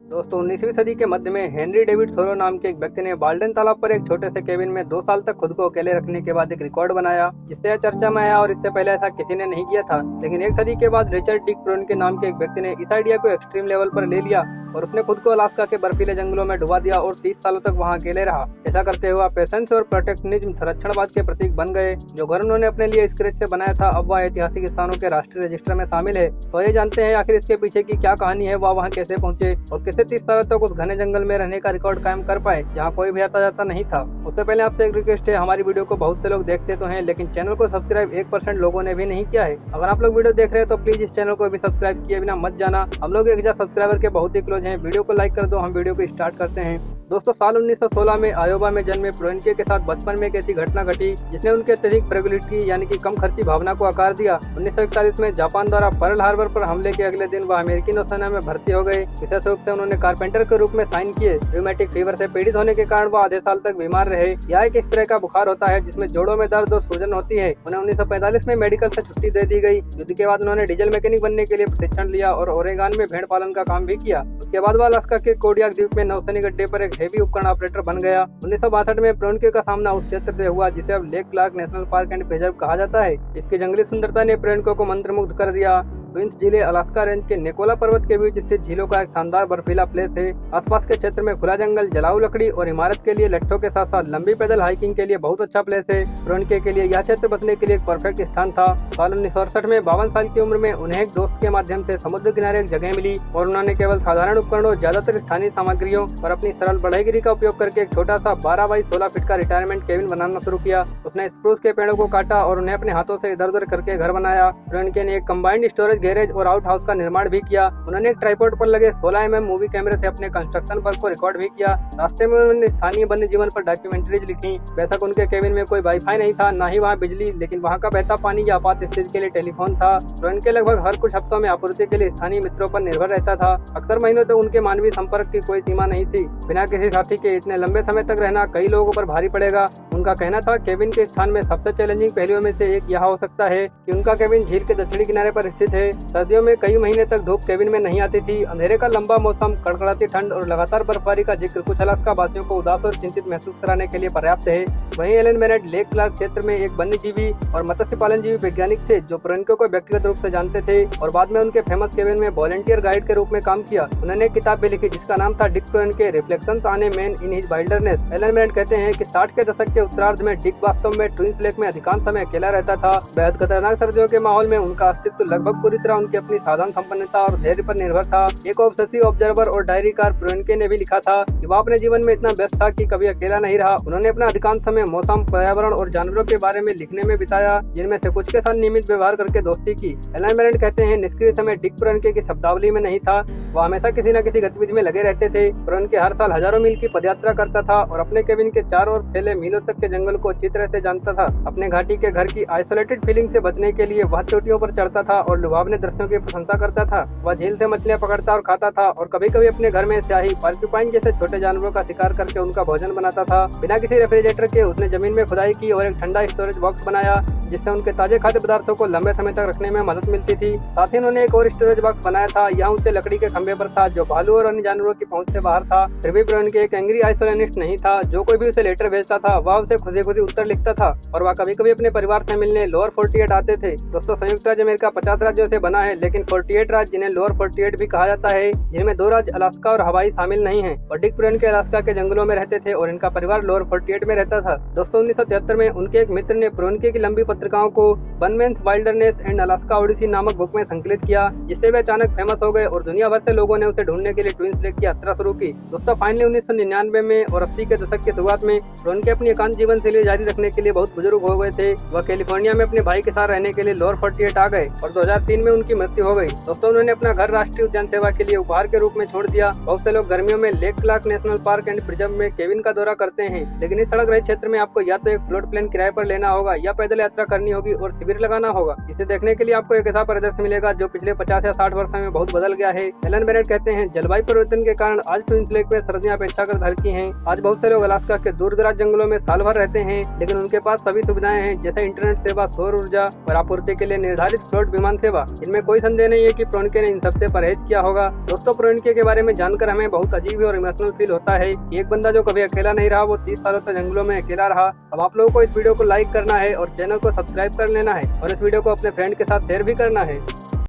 दोस्तों 19वीं सदी के मध्य में हेनरी डेविड थोरो नाम के एक व्यक्ति ने बाल्डन तालाब पर एक छोटे से केबिन में 2 साल तक खुद को अकेले रखने के बाद एक रिकॉर्ड बनाया, जिससे यह चर्चा में आया और इससे पहले ऐसा किसी ने नहीं किया था। लेकिन एक सदी के बाद रिचर्ड डिक प्रोन के नाम के एक व्यक्ति ने इस आइडिया को एक्सट्रीम लेवल पर ले लिया और उसने खुद को अलास्का के बर्फीले जंगलों में डुबा दिया और 30 सालों तक वहां अकेले रहा। ऐसा करते हुए पेशेंस और प्रोटेक्शनिज्म संरक्षणवाद के प्रतीक बन गए। जो घर उन्होंने अपने लिए स्क्रैच से बनाया था, अब वह ऐतिहासिक स्थानों के राष्ट्रीय रजिस्टर में शामिल है। तो ये जानते हैं आखिर इसके पीछे की क्या कहानी है, वह वहाँ कैसे पहुंचे और कैसे 30 सालों तक उस घने जंगल में रहने का रिकॉर्ड कायम कर पाए जहाँ कोई भी आता जाता नहीं था। उससे पहले आपसे एक रिक्वेस्ट है, हमारी वीडियो को बहुत से लोग देखते तो हैं लेकिन चैनल को सब्सक्राइब 1% लोगों ने भी नहीं किया है। अगर आप लोग वीडियो देख रहे हैं तो प्लीज इस चैनल को भी सब्सक्राइब किए बिना मत जाना। हम लोग 1000 सब्सक्राइबर के बहुत ही क्लोज हैं। वीडियो को लाइक कर दो, हम वीडियो को स्टार्ट करते हैं। दोस्तों साल 1916 में आयोवा में जन्मे प्रोएनके के साथ बचपन में एक ऐसी घटना घटी जिसने उनके अत्यधिक फ्रेगलिटी यानी कि कम खर्ची भावना को आकार दिया। 1941 में जापान द्वारा पर्ल हार्बर पर हमले के अगले दिन वह अमेरिकी नौसेना में भर्ती हो गए। विशेष रूप से उन्होंने कारपेंटर के रूप में साइन किए। रूमेटिक फीवर से पीड़ित होने के कारण वह आधे साल तक बीमार रहे। यह एक इस तरह का बुखार होता है जिसमें जोड़ों में दर्द और सूजन होती है। उन्हें 1945 में मेडिकल से छुट्टी दे दी गई। युद्ध के बाद उन्होंने डीजल मैकेनिक बनने के लिए प्रशिक्षण लिया और ओरेगन में भेड़ पालन का काम भी किया। उसके बाद वह अलास्का के कोडियाक द्वीप में नौसैनिक अड्डे पर एक हेवी उपकरण ऑपरेटर बन गया। 1962 में प्रोएनके का सामना उस क्षेत्र से हुआ जिसे अब Lake Clark National Park and Preserve कहा जाता है। इसकी जंगली सुंदरता ने प्रोएनके को मंत्रमुग्ध कर दिया। ट्विंस झीलें अलास्का रेंज के नेकोला पर्वत के बीच स्थित झीलों का एक शानदार बर्फीला प्लेस है। आसपास के क्षेत्र में खुला जंगल, जलाऊ लकड़ी और इमारत के लिए लट्ठों के साथ साथ लंबी पैदल हाइकिंग के लिए बहुत अच्छा प्लेस है। प्रोएनके के लिए यह क्षेत्र बचने के लिए एक परफेक्ट स्थान था। साल 1968 में 52 साल की उम्र में उन्हें एक दोस्त के माध्यम से समुद्र किनारे एक जगह मिली और उन्होंने केवल साधारण उपकरणों और ज्यादातर स्थानीय सामग्रियों और अपनी सरल बढ़ईगिरी का उपयोग करके एक छोटा सा 12 बाई 16 फीट का रिटायरमेंट केबिन बनाना शुरू किया। उसने स्प्रूस के पेड़ों को काटा और उन्हें अपने हाथों से इधर उधर करके घर बनाया। प्रोएनके ने एक कंबाइंड स्टोरेज, गैरेज और आउट हाउस का निर्माण भी किया। उन्होंने एक ट्राइपॉड पर लगे 16 mm मूवी कैमरे से अपने कंस्ट्रक्शन वर्क को रिकॉर्ड भी किया। रास्ते में उन्होंने स्थानीय वन्य जीवन पर डॉक्यूमेंट्रीज लिखी। बेशक उनके केबिन में कोई वाईफाई नहीं था, न ही वहाँ बिजली, लेकिन वहाँ का बहता पानी या आपात स्थिति के लिए टेलीफोन था। प्रोएनके लगभग हर कुछ हफ्तों में आपूर्ति के लिए स्थानीय मित्रों पर निर्भर रहता था। अक्सर महीनों तक उनके मानवीय संपर्क की कोई सीमा नहीं थी। बिना किसी साथी के इतने लंबे समय तक रहना कई लोगों पर भारी पड़ेगा। उनका कहना था केबिन के स्थान में सबसे चैलेंजिंग पहलुओं में से एक यह हो सकता है कि उनका केबिन झील के दक्षिणी किनारे पर स्थित है। सर्दियों में कई महीने तक धूप केबिन में नहीं आती थी। अंधेरे का लंबा मौसम, कड़कड़ाती ठंड और लगातार बर्फबारी का जिक्र कुछ अलास्का वासियों को उदास और चिंतित महसूस कराने के लिए पर्याप्त है। वहीं एलन बेनेट लेक क्लार्क क्षेत्र में एक वन्यजीवी और मत्स्य पालन जीवी वैज्ञानिक थे जो प्रोएनके को व्यक्तिगत रूप से जानते थे और बाद में उनके फेमस केबिन में वॉलंटियर गाइड के रूप में काम किया। उन्होंने एक किताब भी लिखी जिसका नाम था Dick Proenneke reflections on a man in his wilderness. Alan Bennett कहते हैं कि 60 के दशक के उत्तरार्ध में डिक वास्तव में ट्विंस लेक में अधिकांश समय अकेला रहता था। बेहद खतरनाक सर्दियों के माहौल में उनका अस्तित्व लगभग पूरी तरह उनकी अपनी साधन संपन्नता और धैर्य पर निर्भर था। एक ऑब्सेसिव ऑब्जर्वर और डायरीकार प्रोएनके ने भी लिखा था कि वह अपने जीवन में इतना व्यस्त था कि कभी अकेला नहीं रहा। उन्होंने अपना अधिकांश समय मौसम, पर्यावरण और जानवरों के बारे में लिखने में बिताया, जिनमें से कुछ के साथ नियमित व्यवहार करके दोस्ती की। एलन बेनेट कहते हैं निष्क्रिय समय डिक प्रोएनके की शब्दावली में नहीं था। वह हमेशा किसी न किसी गतिविधि में लगे रहते थे। प्रोएनके हर साल हजारों मील की पदयात्रा करता था और अपने केबिन के चारों ओर फैले मीलों तक के जंगल को अच्छी तरह से जानता था। अपने घाटी के घर की आइसोलेटेड फीलिंग से बचने के लिए वह चोटियों पर चढ़ता था और लुभावने दृश्यों की प्रशंसा करता था। वह झील से मछलियां पकड़ता और खाता था और कभी कभी अपने घर में स्याही, पार्क्यूपाइन जैसे छोटे जानवरों का शिकार करके उनका भोजन बनाता था। बिना किसी रेफ्रिजरेटर के उसने जमीन में खुदाई की और एक ठंडा स्टोरेज बॉक्स बनाया जिससे उनके ताजे खाद्य पदार्थों को लंबे समय तक रखने में मदद मिलती थी। साथ ही उन्होंने एक और स्टोरेज बॉक्स बनाया था। यह उनसे लकड़ी के खंभे पर था जो भालू और अन्य जानवरों की पहुंच से बाहर था। फिर भी प्रोएनके एक एंग्री आइसोलेनिस्ट नहीं था। जो कोई भी उसे लेटर भेजता था वह उसे खुद ही उत्तर लिखता था और वह कभी कभी अपने परिवार से मिलने लोअर 48 आते थे। दोस्तों संयुक्त राज्य अमेरिका 50 राज्यों से बना है, लेकिन 48 राज्य जिन्हें लोअर 48 भी कहा जाता है, जिनमें 2 राज्य अलास्का और हवाई शामिल नहीं है। और डिक प्रोएनके अलास्का के जंगलों में रहते थे और इनका परिवार लोअर 48 में रहता था। दोस्तों 1973 में उनके एक मित्र ने प्रोएनके की लंबी पत्रिकाओं को One Man's Wilderness and Alaska Odyssey नामक बुक में संकलित किया, जिससे वे अचानक फेमस हो गए और दुनिया भर से लोगों ने उसे ढूंढने के लिए ट्विंस लेक की यात्रा शुरू की। दोस्तों फाइनली 1999 में और 80 के दशक की शुरुआत में प्रोएनके अपनी एकांत जीवन शैली जारी रखने के लिए बहुत बुजुर्ग हो गए थे। वह कैलिफोर्निया में अपने भाई के साथ रहने के लिए लोअर 48 आ गए और 2003 में उनकी मृत्यु हो गई। दोस्तों उन्होंने अपना घर राष्ट्रीय उद्यान सेवा के लिए उपहार के रूप में छोड़ दिया। बहुत से लोग गर्मियों में Lake Clark National Park and Preserve में केबिन का दौरा करते हैं, लेकिन इस सड़क रहित क्षेत्र क्षेत्र में आपको या तो एक फ्लोट प्लेन किराए पर लेना होगा या पैदल यात्रा करनी होगी और शिविर लगाना होगा। इसे देखने के लिए आपको एक ऐसा परिदृश्य मिलेगा जो पिछले 50 या 60 वर्षों में बहुत बदल गया है। एलन बेनेट कहते हैं, जलवायु परिवर्तन के कारण आज ट्विंस लेक में सर्दियां अपेक्षाकृत हल्की हैं। आज बहुत से लोग अलास्का के दूर दराज जंगलों में साल भर रहते हैं, लेकिन उनके पास सभी सुविधाएं हैं जैसे इंटरनेट सेवा, सौर ऊर्जा और आपूर्ति के लिए निर्धारित फ्लोट विमान सेवा। इनमें कोई संदेह नहीं है कि प्रोनिके ने इन सबसे परहेज किया होगा। दोस्तों, प्रोनिके के बारे में जानकर हमें बहुत अजीब और इमोशनल फील होता है। एक बंदा जो कभी अकेला नहीं रहा, वो 30 सालों तक जंगलों में अकेला रहा। अब आप लोगों को इस वीडियो को लाइक करना है और चैनल को सब्सक्राइब कर लेना है और इस वीडियो को अपने फ्रेंड के साथ शेयर भी करना है।